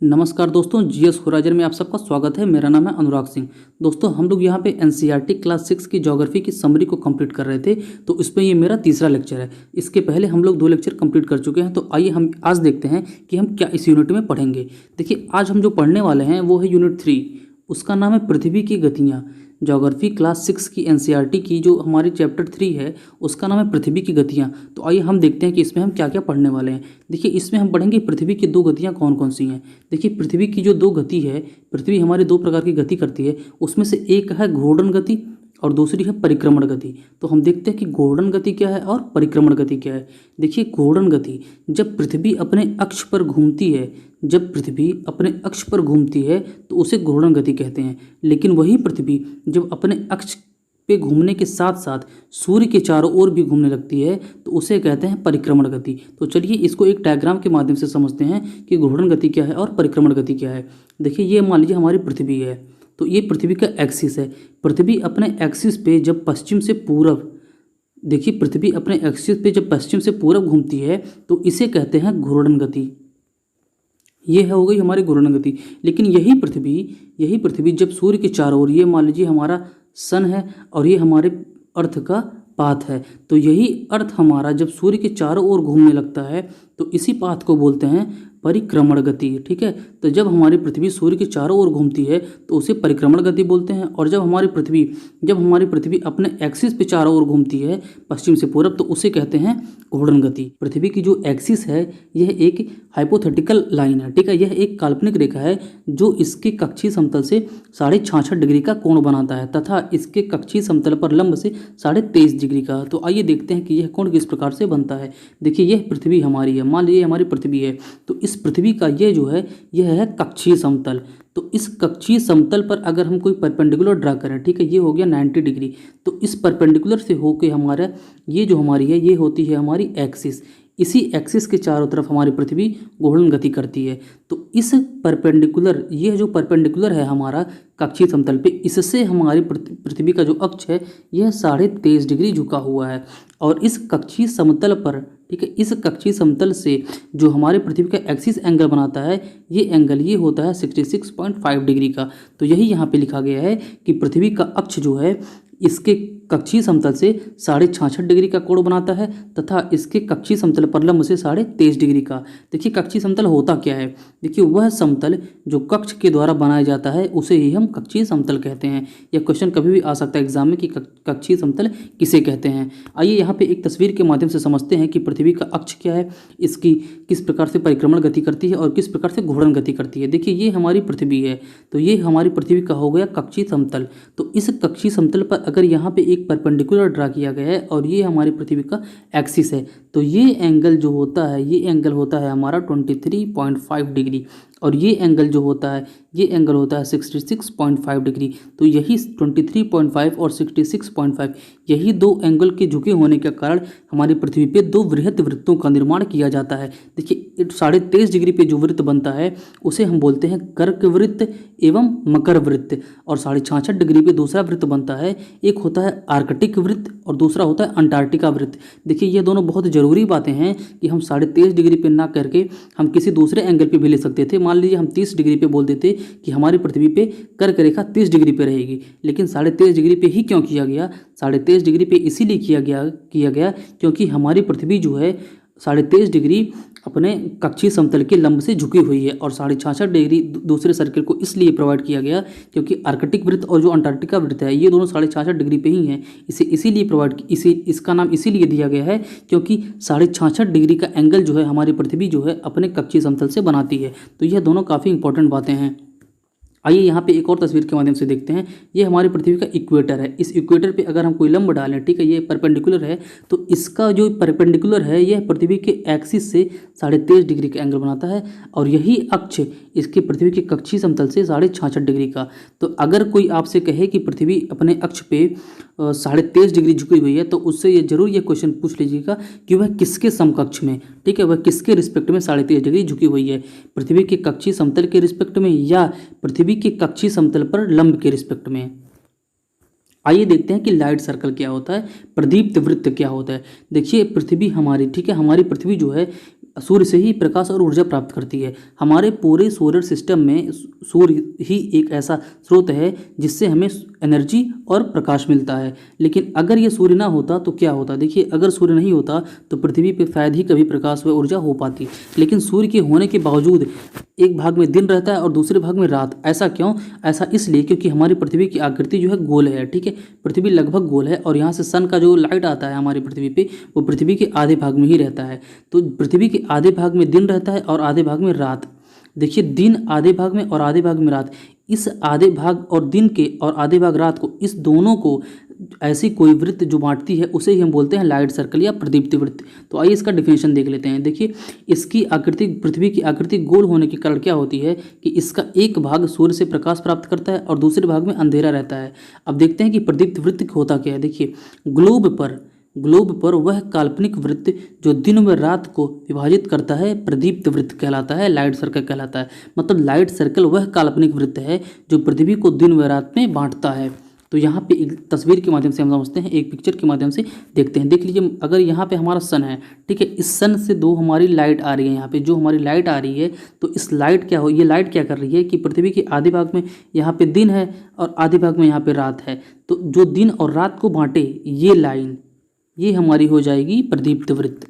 नमस्कार दोस्तों, GS horizon में आप सबका स्वागत है। मेरा नाम है अनुराग सिंह। दोस्तों, हम लोग यहाँ पे एनसीईआरटी क्लास 6 की ज्योग्राफी की समरी को कंप्लीट कर रहे थे, तो इसमें ये मेरा तीसरा लेक्चर है। इसके पहले हम लोग 2 लेक्चर कंप्लीट कर चुके हैं। तो आइए हम आज देखते हैं कि हम क्या इस यूनिट में पढ़ेंगे। देखिए, आज हम जो पढ़ने वाले हैं वो है यूनिट 3, उसका नाम है पृथ्वी की गतियाँ। ज्योग्राफी क्लास 6 की एनसीईआरटी की जो हमारी चैप्टर 3 है उसका नाम है पृथ्वी की गतियाँ। तो आइए हम देखते हैं कि इसमें हम क्या क्या पढ़ने वाले हैं। देखिए, इसमें हम पढ़ेंगे पृथ्वी की 2 गतियाँ कौन कौन सी हैं। देखिए, पृथ्वी की जो 2 गति है, पृथ्वी हमारी 2 प्रकार की गति करती है। उसमें से एक है घूर्णन गति और दूसरी है परिक्रमण गति। तो हम देखते हैं कि घूर्णन गति क्या है और परिक्रमण गति क्या है। देखिए, घूर्णन गति, जब पृथ्वी अपने अक्ष पर घूमती है, जब पृथ्वी अपने अक्ष पर घूमती है तो उसे घूर्णन गति कहते हैं। लेकिन वही पृथ्वी जब अपने अक्ष पे घूमने के साथ साथ सूर्य के चारों ओर भी घूमने लगती है तो उसे कहते हैं परिक्रमण गति। तो चलिए इसको एक डायग्राम के माध्यम से समझते हैं कि घूर्णन गति क्या है और परिक्रमण गति क्या है। देखिए, ये मान लीजिए हमारी पृथ्वी है, तो ये पृथ्वी का एक्सिस है। पृथ्वी अपने एक्सिस पे जब पश्चिम से पूरब, देखिए पृथ्वी अपने एक्सिस पे जब पश्चिम से पूरब घूमती है तो इसे कहते हैं घूर्णन गति। ये हो गई हमारी घूर्णन गति। लेकिन यही पृथ्वी जब सूर्य के चारों ओर, ये मान लीजिए हमारा सन है और ये हमारे अर्थ का पाथ है, तो यही अर्थ हमारा जब सूर्य के चारों ओर घूमने लगता है तो इसी पाथ को बोलते हैं परिक्रमण गति। ठीक है, तो जब हमारी पृथ्वी सूर्य के चारों ओर घूमती है तो उसे परिक्रमण गति बोलते हैं। और जब हमारी पृथ्वी अपने एक्सिस पे चारों ओर घूमती है पश्चिम से पूरब तो उसे कहते हैं घूर्णन गति। पृथ्वी की जो एक्सिस है यह एक हाइपोथेटिकल लाइन है। ठीक है, यह एक काल्पनिक रेखा है जो इसके कक्षीय समतल से 66.5 डिग्री का कोण बनाता है तथा इसके कक्षीय समतल पर लंब से 23.5 डिग्री का। तो आइए देखते हैं कि यह कोण किस प्रकार से बनता है। देखिए, यह पृथ्वी हमारी है, मान लीजिए हमारी पृथ्वी है, तो इस पृथ्वी का ये जो है यह है कक्षीय समतल। तो इस कक्षीय समतल पर अगर हम कोई परपेंडिकुलर ड्रा करें, ठीक है, ये हो गया 90 डिग्री, तो इस परपेंडिकुलर से होके हमारा ये जो हमारी है ये होती है हमारी एक्सिस। इसी एक्सिस के चारों तरफ हमारी पृथ्वी घूर्णन गति करती है। तो इस परपेंडिकुलर, ये जो परपेंडिकुलर है हमारा कक्षीय समतल पे, इससे हमारी पृथ्वी का जो अक्ष है यह 23.5 डिग्री झुका हुआ है। और इस कक्षीय समतल पर, ठीक है, इस कक्षीय समतल से जो हमारे पृथ्वी का एक्सिस एंगल बनाता है ये एंगल ये होता है 66.5 डिग्री का। तो यही यहाँ पे लिखा गया है कि पृथ्वी का अक्ष जो है इसके कक्षीय समतल से 66.5 डिग्री का कोण बनाता है तथा इसके कक्षीय समतल पर लंब से 23.5 डिग्री का। देखिए, कक्षीय समतल होता क्या है। देखिए, वह समतल जो कक्ष के द्वारा बनाया जाता है उसे ही हम कक्षीय समतल कहते हैं। यह क्वेश्चन कभी भी आ सकता है एग्जाम में कि कक्षीय समतल किसे कहते हैं। आइए यहाँ पे एक तस्वीर के माध्यम से समझते हैं कि पृथ्वी का अक्ष क्या है, इसकी किस प्रकार से परिक्रमण गति करती है और किस प्रकार से घूर्णन गति करती है। देखिए, ये हमारी पृथ्वी है, तो ये हमारी पृथ्वी का हो गया कक्षीय समतल। तो इस कक्षीय समतल पर अगर यहाँ पे एक परपेंडिकुलर ड्रा किया गया है और ये हमारी पृथ्वी का एक्सिस है, तो ये एंगल जो होता है ये एंगल होता है हमारा 23.5 डिग्री और ये एंगल जो होता है ये एंगल होता है 66.5 डिग्री। तो यही 23.5 और 66.5 यही 2 एंगल के झुके होने के कारण हमारी पृथ्वी पे 2 वृहत वृत्तों का निर्माण किया जाता है। देखिए, 23.5 डिग्री पे जो वृत्त बनता है उसे हम बोलते हैं कर्क वृत्त एवं मकर वृत्त। और 66.5 डिग्री पे दूसरा वृत्त बनता है, एक होता है आर्कटिक वृत्त और दूसरा होता है अंटार्कटिका वृत्त। देखिए, ये दोनों बहुत ज़रूरी बातें हैं कि हम 23.5 डिग्री पे ना करके हम किसी दूसरे एंगल पे भी ले सकते थे। मान लीजिए हम 30 डिग्री पे बोल देते कि हमारी पृथ्वी पे कर्क रेखा 30 डिग्री पे रहेगी, लेकिन 23.5 डिग्री पे ही क्यों किया गया। 23.5 डिग्री पे इसीलिए किया गया क्योंकि हमारी पृथ्वी जो है 23.5 डिग्री अपने कक्षीय समतल के लंब से झुकी हुई है और 66.5 डिग्री दूसरे सर्किल को इसलिए प्रोवाइड किया गया क्योंकि आर्कटिक वृत्त और जो अंटार्कटिका वृत्त है ये दोनों 66.5 डिग्री पे ही हैं। इसे इसीलिए इसका नाम इसीलिए दिया गया है क्योंकि 66.5 डिग्री का एंगल जो है हमारी पृथ्वी जो है अपने कक्षीय समतल से बनाती है। तो यह दोनों काफ़ी इंपॉर्टेंट बातें हैं। आइए यहाँ पे एक और तस्वीर के माध्यम से देखते हैं। ये हमारी पृथ्वी का इक्वेटर है। इस इक्वेटर पे अगर हम कोई लंब डालें, ठीक है, ये परपेंडिकुलर है, तो इसका जो परपेंडिकुलर है यह पृथ्वी के एक्सिस से 23.5 डिग्री का एंगल बनाता है और यही अक्ष इसकी पृथ्वी के कक्षीय समतल से 66.5 डिग्री का। तो अगर कोई आपसे कहे कि पृथ्वी अपने अक्ष पे 23.5 डिग्री झुकी हुई है तो उससे ये जरूर ये क्वेश्चन पूछ लीजिएगा कि वह किसके समकक्ष में, ठीक है, वह किसके रिस्पेक्ट में 23.5 डिग्री झुकी हुई है, पृथ्वी के कक्षीय समतल के रिस्पेक्ट में या पृथ्वी के कक्षीय समतल पर लंब के रिस्पेक्ट में। आइए देखते हैं कि लाइट सर्कल क्या होता है, प्रदीप्त वृत्त क्या होता है। देखिए, पृथ्वी हमारी, ठीक है, हमारी पृथ्वी जो है सूर्य से ही प्रकाश और ऊर्जा प्राप्त करती है। हमारे पूरे सोलर सिस्टम में सूर्य ही एक ऐसा स्रोत है जिससे हमें एनर्जी और प्रकाश मिलता है। लेकिन अगर ये सूर्य ना होता तो क्या होता? देखिए, अगर सूर्य नहीं होता तो पृथ्वी पे शायद ही कभी प्रकाश व ऊर्जा हो पाती। लेकिन सूर्य के होने के बावजूद एक भाग में दिन रहता है और दूसरे भाग में रात। ऐसा क्यों? ऐसा इसलिए क्योंकि हमारी पृथ्वी की आकृति जो है गोल है, ठीक है। पृथ्वी लगभग गोल है और यहाँ से सन का जो लाइट आता है हमारी पृथ्वी पे वो पृथ्वी के आधे भाग में ही रहता है। तो पृथ्वी के आधे भाग में दिन रहता है और आधे भाग में रात। देखिए, दिन आधे भाग में और आधे भाग में रात। इस आधे भाग और दिन के और आधे भाग रात को, इस दोनों को ऐसी कोई वृत्त जो बांटती है उसे ही हम बोलते हैं लाइट सर्कल या प्रदीप्ति वृत्त। तो आइए इसका डिफिनेशन देख लेते हैं। देखिए, इसकी आकृति, पृथ्वी की आकृति गोल होने के कारण क्या होती है कि इसका एक भाग सूर्य से प्रकाश प्राप्त करता है और दूसरे भाग में अंधेरा रहता है। अब देखते हैं कि प्रदीप्ति वृत्त होता क्या है। देखिए, ग्लोब पर वह काल्पनिक वृत्त जो दिन व रात को विभाजित करता है प्रदीप्त वृत्त कहलाता है, लाइट सर्कल कहलाता है। मतलब लाइट सर्कल वह काल्पनिक वृत्त है जो पृथ्वी को दिन व रात में बांटता है। तो यहाँ पे एक तस्वीर के माध्यम से हम समझते हैं, एक पिक्चर के माध्यम से देखते हैं। देख लीजिए, अगर यहाँ पे हमारा सन है, ठीक है, इस सन से दो हमारी लाइट आ रही है। यहाँ पे जो हमारी लाइट आ रही है, तो इस लाइट क्या हो, ये लाइट क्या कर रही है कि पृथ्वी के आधे भाग में यहाँ पे दिन है और आधे भाग में यहाँ पे रात है। तो जो दिन और रात को बांटे ये लाइन, ये हमारी हो जाएगी प्रदीप्त वृत्त।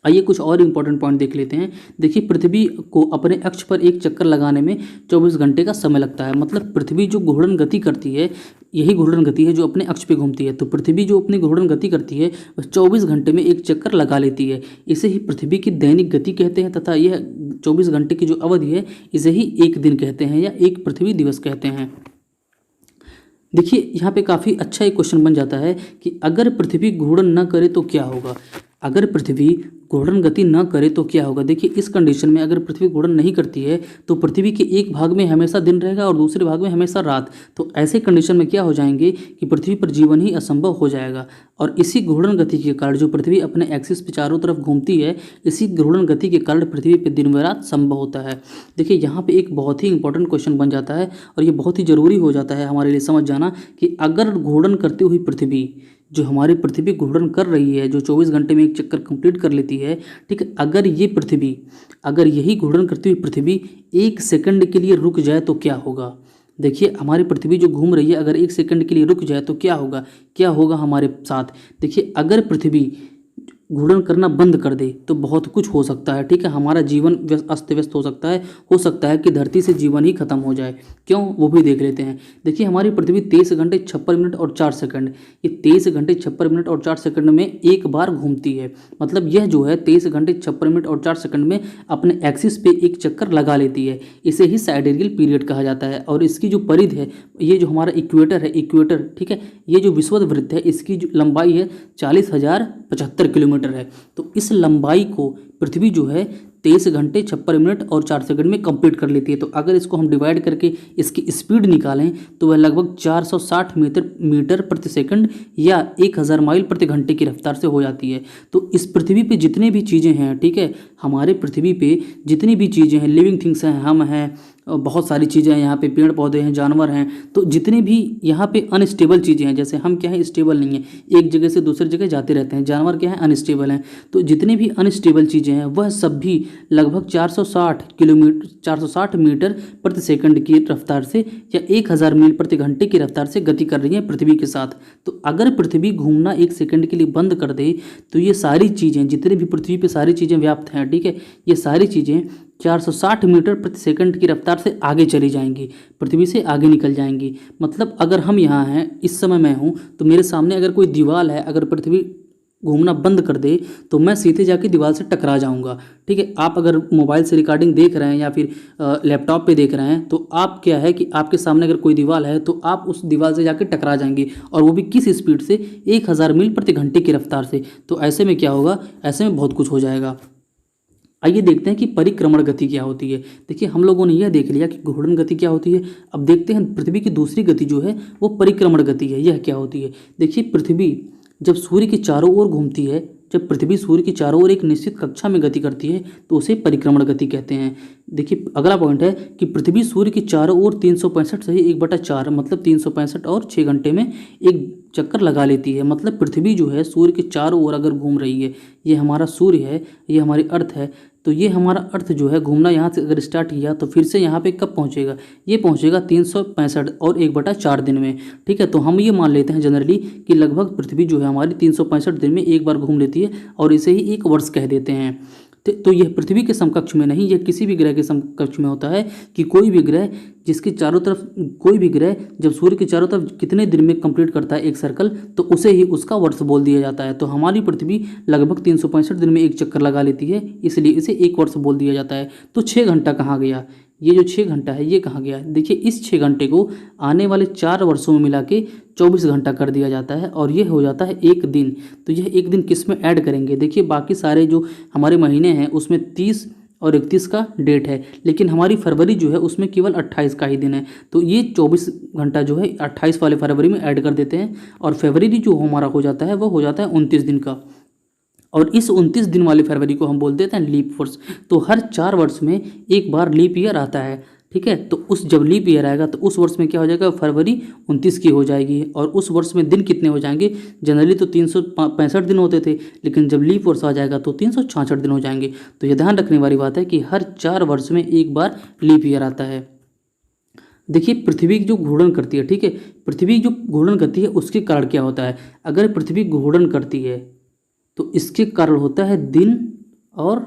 आइए कुछ और इम्पोर्टेंट पॉइंट देख लेते हैं। देखिए, पृथ्वी को अपने अक्ष पर एक चक्कर लगाने में 24 घंटे का समय लगता है। मतलब पृथ्वी जो घूर्णन गति करती है, यही घूर्णन गति है जो अपने अक्ष पे घूमती है। तो पृथ्वी जो अपनी घूर्णन गति करती है वह 24 घंटे में एक चक्कर लगा लेती है। इसे ही पृथ्वी की दैनिक गति कहते हैं तथा यह 24 घंटे की जो अवधि है इसे ही एक दिन कहते हैं या एक पृथ्वी दिवस कहते हैं। देखिए, यहाँ पे काफ़ी अच्छा एक क्वेश्चन बन जाता है कि अगर पृथ्वी घूर्णन न करे तो क्या होगा। अगर पृथ्वी घूर्णन गति न करे तो क्या होगा। देखिए, इस कंडीशन में अगर पृथ्वी घूर्णन नहीं करती है तो पृथ्वी के एक भाग में हमेशा दिन रहेगा और दूसरे भाग में हमेशा रात। तो ऐसे कंडीशन में क्या हो जाएंगे कि पृथ्वी पर जीवन ही असंभव हो जाएगा। और इसी घूर्णन गति के कारण जो पृथ्वी अपने एक्सिस पे चारों तरफ घूमती है, इसी घूर्णन गति के कारण पृथ्वी पर दिन व रात संभव होता है। देखिए, यहाँ पर एक बहुत ही इंपॉर्टेंट क्वेश्चन बन जाता है और ये बहुत ही ज़रूरी हो जाता है हमारे लिए समझ जाना कि अगर घूर्णन करती हुई पृथ्वी, जो हमारी पृथ्वी घूर्णन कर रही है, जो 24 घंटे में एक चक्कर कंप्लीट कर लेती है, ठीक है, अगर यही घूर्णन करती हुई पृथ्वी 1 सेकंड के लिए रुक जाए तो क्या होगा। देखिए, हमारी पृथ्वी जो घूम रही है अगर 1 सेकंड के लिए रुक जाए तो क्या होगा हमारे साथ। देखिए, अगर पृथ्वी घूर्णन करना बंद कर दे तो बहुत कुछ हो सकता है, ठीक है। हमारा जीवन अस्त व्यस्त हो सकता है कि धरती से जीवन ही खत्म हो जाए। क्यों, वो भी देख लेते हैं। देखिए, हमारी पृथ्वी 23 घंटे 56 मिनट और 4 सेकंड, ये 23 घंटे 56 मिनट और 4 सेकंड में एक बार घूमती है। मतलब यह जो है 23 घंटे 56 मिनट और 4 सेकंड में अपने एक्सिस पे एक चक्कर लगा लेती है। इसे ही साइडेरियल पीरियड कहा जाता है। और इसकी जो परिधि है, ये जो हमारा इक्वेटर, ठीक है, ये जो विषुवत वृत्त है इसकी जो लंबाई है 40,075 किलोमीटर है। तो इस लंबाई को पृथ्वी जो है 23 घंटे 56 मिनट और 4 सेकंड में कंप्लीट कर लेती है। तो अगर इसको हम डिवाइड करके इसकी स्पीड निकालें तो वह लगभग 460 मीटर प्रति सेकंड या 1000 माइल प्रति घंटे की रफ्तार से हो जाती है। तो इस पृथ्वी पे जितने भी चीज़ें हैं, ठीक है, हमारे पृथ्वी पे जितनी भी चीज़ें हैं, लिविंग थिंग्स हैं, हम हैं, बहुत सारी चीज़ें हैं, यहाँ पे पेड़ पौधे हैं, जानवर हैं। तो जितने भी यहाँ पे अनस्टेबल चीज़ें हैं, जैसे हम क्या है, स्टेबल नहीं है, एक जगह से दूसरी जगह जाते रहते हैं। जानवर क्या है, अनस्टेबल हैं। तो जितनी भी अनस्टेबल चीज़ें हैं वह सब भी लगभग 460 मीटर प्रति सेकंड की रफ्तार से या 1000 मील प्रति घंटे की रफ्तार से गति कर रही हैं पृथ्वी के साथ। तो अगर पृथ्वी घूमना 1 सेकंड के लिए बंद कर दे तो ये सारी चीज़ें, जितनी भी पृथ्वी पे सारी चीज़ें व्याप्त हैं, ठीक है, ये सारी चीज़ें 460 मीटर प्रति सेकंड की रफ्तार से आगे चली जाएंगी, पृथ्वी से आगे निकल जाएंगी। मतलब अगर हम यहाँ हैं, इस समय मैं हूँ, तो मेरे सामने अगर कोई दीवार है, अगर पृथ्वी घूमना बंद कर दे तो मैं सीधे जाके दीवार से टकरा जाऊंगा, ठीक है। आप अगर मोबाइल से रिकॉर्डिंग देख रहे हैं या फिर लैपटॉप पे देख रहे हैं तो आप क्या है कि आपके सामने अगर कोई दीवार है तो आप उस दीवार से जाके टकरा जाएंगे, और वो भी किस स्पीड से, 1000 मील प्रति घंटे की रफ्तार से। तो ऐसे में क्या होगा, ऐसे में बहुत कुछ हो जाएगा। आइए देखते हैं कि परिक्रमण गति क्या होती है। देखिए, हम लोगों ने यह देख लिया कि घूर्णन गति क्या होती है। अब देखते हैं पृथ्वी की दूसरी गति जो है वो परिक्रमण गति है। यह क्या होती है। देखिए, पृथ्वी जब सूर्य के चारों ओर घूमती है जब पृथ्वी सूर्य के चारों ओर एक निश्चित कक्षा में गति करती है तो उसे परिक्रमण गति कहते हैं। देखिए अगला पॉइंट है कि पृथ्वी सूर्य के चारों ओर 365 सही 1/4 मतलब 365 और 6 घंटे में एक चक्कर लगा लेती है। मतलब पृथ्वी जो है सूर्य के चारों ओर अगर घूम रही है, ये हमारा सूर्य है, ये हमारी अर्थ है, तो ये हमारा अर्थ जो है घूमना यहाँ से अगर स्टार्ट किया तो फिर से यहाँ पे कब पहुँचेगा, ये पहुँचेगा 365 और 1/4 दिन में। ठीक है, तो हम ये मान लेते हैं जनरली कि लगभग पृथ्वी जो है हमारी 365 दिन में एक बार घूम लेती है और इसे ही एक वर्ष कह देते हैं। तो यह पृथ्वी के समकक्ष में नहीं, यह किसी भी ग्रह के समकक्ष में होता है कि कोई भी ग्रह जिसके चारों तरफ, कोई भी ग्रह जब सूर्य के चारों तरफ कितने दिन में कंप्लीट करता है एक सर्कल, तो उसे ही उसका वर्ष बोल दिया जाता है। तो हमारी पृथ्वी लगभग 365 दिन में एक चक्कर लगा लेती है, इसलिए इसे एक वर्ष बोल दिया जाता है। तो 6 घंटा कहाँ गया, ये जो 6 घंटा है ये कहाँ गया। देखिए इस 6 घंटे को आने वाले 4 वर्षों में मिला के 24 घंटा कर दिया जाता है और ये हो जाता है एक दिन। तो यह एक दिन किस में ऐड करेंगे, देखिए बाकी सारे जो हमारे महीने हैं उसमें 30 और 31 का डेट है, लेकिन हमारी फरवरी जो है उसमें केवल 28 का ही दिन है। तो ये 24 घंटा जो है 28 वाले फरवरी में ऐड कर देते हैं और फरवरी जो हमारा हो जाता है वो हो जाता है 29 दिन का। और इस 29 दिन वाली फरवरी को हम बोल देते हैं लीप वर्ष। तो हर 4 वर्ष में एक बार लीप ईयर आता है। ठीक है, तो उस जब लीप ईयर आएगा तो उस वर्ष में क्या हो जाएगा, फरवरी 29 की हो जाएगी। और उस वर्ष में दिन कितने हो जाएंगे, जनरली तो 365 दिन होते थे, लेकिन जब लीप वर्ष आ जाएगा तो 366 दिन हो जाएंगे। तो ये ध्यान रखने वाली बात है कि हर 4 वर्ष में एक बार लीप ईयर आता है। देखिए पृथ्वी जो घूर्णन करती है, ठीक है, पृथ्वी जो घूर्णन करती है उसके कारण क्या होता है। अगर पृथ्वी घूर्णन करती है तो इसके कारण होता है दिन और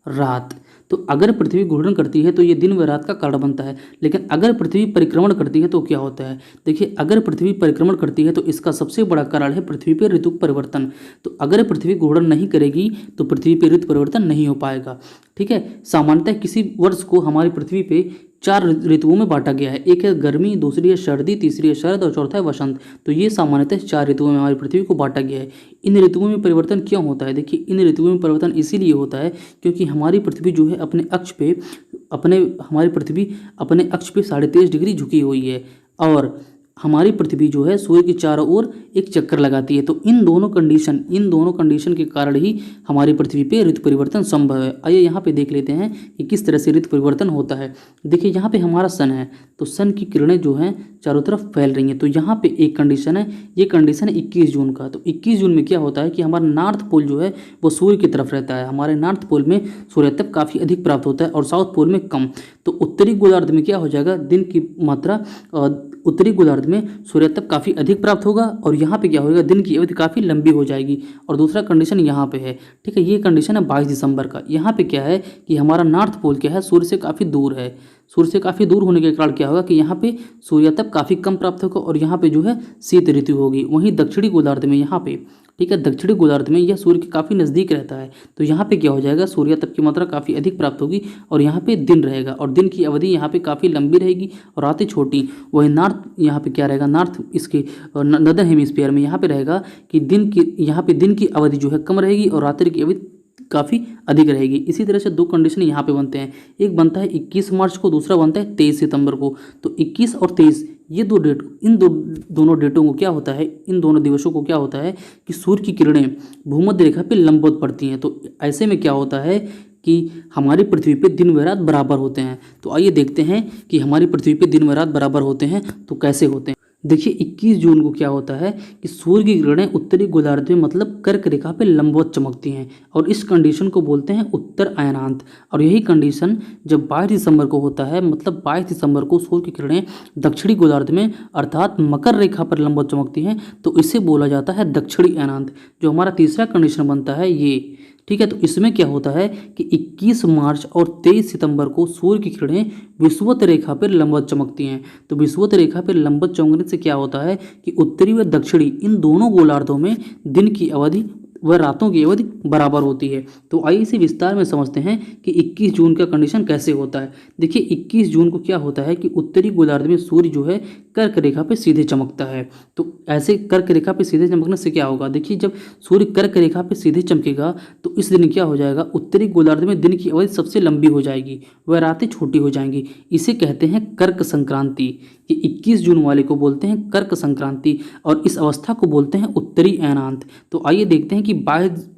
रात। तो अगर पृथ्वी घूर्णन करती है तो ये दिन व रात का कारण बनता है। लेकिन अगर पृथ्वी परिक्रमण करती है तो क्या होता है, देखिए अगर पृथ्वी परिक्रमण करती है तो इसका सबसे बड़ा कारण है पृथ्वी पर ऋतु परिवर्तन। तो अगर पृथ्वी घूर्णन नहीं करेगी तो पृथ्वी पर ऋतु परिवर्तन नहीं हो पाएगा। ठीक है, सामान्यतः किसी वर्ष को हमारी पृथ्वी पे 4 ऋतुओं में बांटा गया है। एक है गर्मी, दूसरी है सर्दी, तीसरी है शरद और चौथा है वसंत। तो ये सामान्यतः 4 ऋतुओं में हमारी पृथ्वी को बांटा गया है। इन ऋतुओं में परिवर्तन क्यों होता है, देखिए इन ऋतुओं में परिवर्तन इसीलिए होता है क्योंकि हमारी पृथ्वी जो है अपने अक्ष पे हमारी पृथ्वी अपने अक्ष पे 23.5 डिग्री झुकी हुई है और हमारी पृथ्वी जो है सूर्य के चारों ओर एक चक्कर लगाती है। तो इन दोनों कंडीशन के कारण ही हमारी पृथ्वी पे ऋतु परिवर्तन संभव है। आइए यहाँ पे देख लेते हैं कि किस तरह से ऋतु परिवर्तन होता है। देखिए यहाँ पे हमारा सन है, तो सन की किरणें जो हैं चारों तरफ फैल रही हैं। तो यहाँ पे एक कंडीशन है, ये कंडीशन है 21 जून का। तो 21 जून में क्या होता है कि हमारा नॉर्थ पोल जो है वो सूर्य की तरफ रहता है। हमारे नॉर्थ पोल में सूर्यातप काफ़ी अधिक प्राप्त होता है और साउथ पोल में कम। तो उत्तरी गोलार्ध में क्या हो जाएगा, दिन की मात्रा उत्तरी गोलार्ध में सूर्यातप काफ़ी अधिक प्राप्त होगा और यहाँ पे क्या होगा, दिन की अवधि काफ़ी लंबी हो जाएगी। और दूसरा कंडीशन यहाँ पे है, ठीक है, ये कंडीशन है 22 दिसंबर का। यहाँ पे क्या है कि हमारा नॉर्थ पोल क्या है, सूर्य से काफ़ी दूर है। सूर्य से काफ़ी दूर होने के कारण क्या होगा कि यहाँ पे सूर्यातप काफ़ी कम प्राप्त होगा और यहाँ पे जो है शीत ऋतु होगी। वहीं दक्षिणी गोलार्ध में यहाँ पे, ठीक है, दक्षिणी गोलार्ध में यह सूर्य के काफ़ी नज़दीक रहता है। तो यहाँ पे क्या हो जाएगा, सूर्यातप की मात्रा काफ़ी अधिक प्राप्त होगी और यहाँ पे दिन रहेगा और दिन की अवधि यहाँ पे काफ़ी लंबी रहेगी और रातें छोटी। वही नॉर्थ यहाँ पे क्या रहेगा, नॉर्थ इसके नदर्न हेमिस्फीयर में यहाँ पे रहेगा कि यहाँ पे दिन की अवधि जो है कम रहेगी और रात्रि की अवधि काफ़ी अधिक रहेगी। इसी तरह से 2 कंडीशन यहाँ पे बनते हैं, एक बनता है 21 मार्च को, दूसरा बनता है 23 सितंबर को। तो 21 और 23 ये 2 डेट, इन दोनों डेटों को क्या होता है, इन दोनों दिवसों को क्या होता है कि सूर्य की किरणें भूमध्य रेखा पे लंबवत पड़ती हैं। तो ऐसे में क्या होता है कि हमारी पृथ्वी पे दिन व रात बराबर होते हैं। तो आइए देखते हैं कि हमारी पृथ्वी पे दिन व रात बराबर होते हैं तो कैसे होते हैं। देखिए 21 जून को क्या होता है कि सूर्य की किरणें उत्तरी गोलार्ध में मतलब कर्क रेखा पे लंबवत चमकती हैं और इस कंडीशन को बोलते हैं उत्तर अयनांत। और यही कंडीशन जब 22 दिसंबर को होता है, मतलब 22 दिसंबर को सूर्य की किरणें दक्षिणी गोलार्ध में अर्थात मकर रेखा पर लंबवत चमकती हैं, तो इसे बोला जाता है दक्षिणी अयनांत। जो हमारा तीसरा कंडीशन बनता है ये, ठीक है, तो इसमें क्या होता है कि 21 मार्च और 23 सितंबर को सूर्य की किरणें विषुवत रेखा पर लंबवत चमकती हैं। तो विषुवत रेखा पर लंबवत चमकने से क्या होता है कि उत्तरी व दक्षिणी इन दोनों गोलार्धों में दिन की अवधि व रातों की अवधि बराबर होती है। तो आइए इसे विस्तार में समझते हैं कि 21 जून का कंडीशन कैसे होता है। देखिए 21 जून को क्या होता है कि उत्तरी गोलार्ध में सूर्य जो है कर्क रेखा पे सीधे चमकता है। तो ऐसे कर्क रेखा पे सीधे चमकने से क्या होगा, देखिए जब सूर्य कर्क रेखा पे सीधे चमकेगा तो इस दिन क्या हो जाएगा, उत्तरी गोलार्ध में दिन की अवधि सबसे लंबी हो जाएगी, वह रातें छोटी हो जाएंगी। इसे कहते हैं कर्क संक्रांति। कि 21 जून वाले को बोलते हैं कर्क संक्रांति और इस अवस्था को बोलते हैं उत्तरी अयनांत। तो आइए देखते हैं कि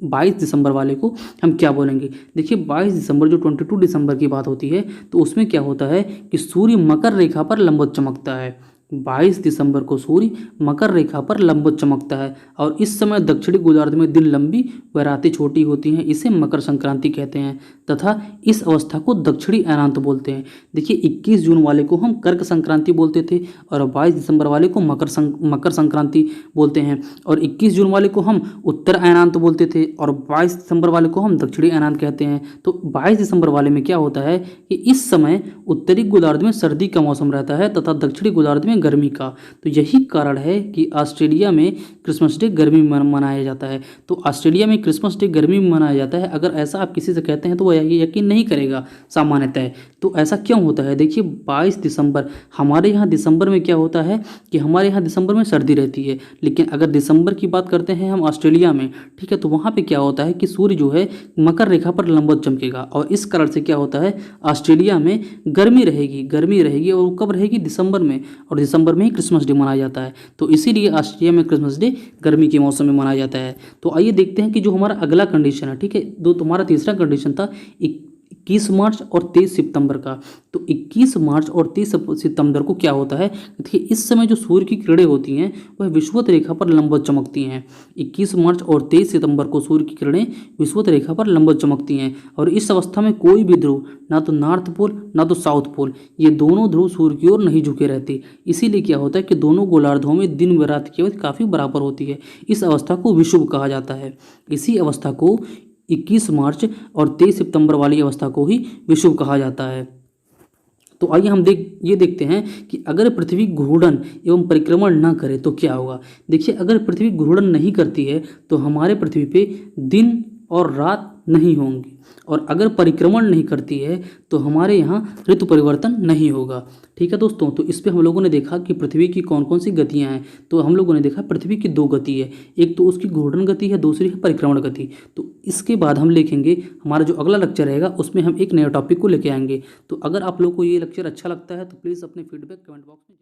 22 दिसंबर वाले को हम क्या बोलेंगे। देखिए 22 दिसंबर जो 22 दिसंबर की बात होती है तो उसमें क्या होता है कि सूर्य मकर रेखा पर लंबवत चमकता है। 22 दिसंबर को सूर्य मकर रेखा पर लंबवत चमकता है और इस समय दक्षिणी गोलार्ध में दिन लंबी व रातें छोटी होती हैं। इसे मकर संक्रांति कहते हैं तथा इस अवस्था को दक्षिणी अयनांत बोलते हैं। देखिए 21 जून वाले को हम कर्क संक्रांति बोलते थे और 22 दिसंबर वाले को मकर संक्रांति बोलते हैं और 21 जून वाले को हम उत्तर अयनांत बोलते थे और 22 दिसंबर वाले को हम दक्षिणी अयनांत कहते हैं। तो 22 दिसंबर वाले में क्या होता है कि इस समय उत्तरी गोलार्ध में सर्दी का मौसम रहता है तथा दक्षिणी गोलार्ध में गर्मी का। तो यही कारण है कि ऑस्ट्रेलिया में क्रिसमस डे गर्मी में मनाया जाता है। तो ऑस्ट्रेलिया में क्रिसमस डे गर्मी में मनाया जाता है। अगर ऐसा आप किसी से कहते हैं तो वह यकीन नहीं करेगा सामान्यतः। तो ऐसा क्यों होता है? देखिए 22 दिसंबर हमारे यहाँ दिसंबर में क्या होता है कि हमारे यहाँ दिसंबर में सर्दी रहती है, लेकिन अगर दिसंबर की बात करते हैं हम ऑस्ट्रेलिया में, ठीक है, तो वहाँ पे क्या होता है कि सूर्य जो है मकर रेखा पर लंबवत चमकेगा और इस कारण से क्या होता है ऑस्ट्रेलिया में गर्मी रहेगी और वो कब रहेगी? दिसंबर में, और दिसंबर में ही क्रिसमस डे मनाया जाता है। तो इसीलिए ऑस्ट्रेलिया में क्रिसमस डे गर्मी के मौसम में मनाया जाता है। तो आइए देखते हैं कि जो हमारा अगला कंडीशन है, ठीक है, तुम्हारा तीसरा कंडीशन था 21 मार्च और 23 सितंबर का। तो 21 मार्च और 23 सितंबर को क्या होता है? देखिए इस समय जो सूर्य की किरणें होती हैं वह विषुवत रेखा पर लंबवत चमकती हैं। 21 मार्च और 23 सितंबर को सूर्य की किरणें विषुवत रेखा पर लंबवत चमकती हैं और इस अवस्था में कोई भी ध्रुव, ना तो नॉर्थ पोल ना तो साउथ पोल, ये दोनों ध्रुव सूर्य की ओर नहीं झुके रहते। इसीलिए क्या होता है कि दोनों गोलार्धों में दिन व रात की अवधि काफ़ी बराबर होती है। इस अवस्था को विषुव कहा जाता है। इसी अवस्था को 21 मार्च और 23 सितंबर वाली अवस्था को ही विषुव कहा जाता है। तो आइए हम देखते हैं कि अगर पृथ्वी घूर्णन एवं परिक्रमण न करे तो क्या होगा। देखिए अगर पृथ्वी घूर्णन नहीं करती है तो हमारे पृथ्वी पे दिन और रात नहीं होंगी और अगर परिक्रमण नहीं करती है तो हमारे यहाँ ऋतु परिवर्तन नहीं होगा। ठीक है दोस्तों, तो इस पे हम लोगों ने देखा कि पृथ्वी की कौन कौन सी गतियाँ हैं। तो हम लोगों ने देखा पृथ्वी की 2 गति है, एक तो उसकी घूर्णन गति है, दूसरी है परिक्रमण गति। तो इसके बाद हम लिखेंगे हमारा जो अगला लेक्चर रहेगा उसमें हम एक नए टॉपिक को लेके आएंगे। तो अगर आप लोग को ये लेक्चर अच्छा लगता है तो प्लीज़ अपने फीडबैक कमेंट बॉक्स में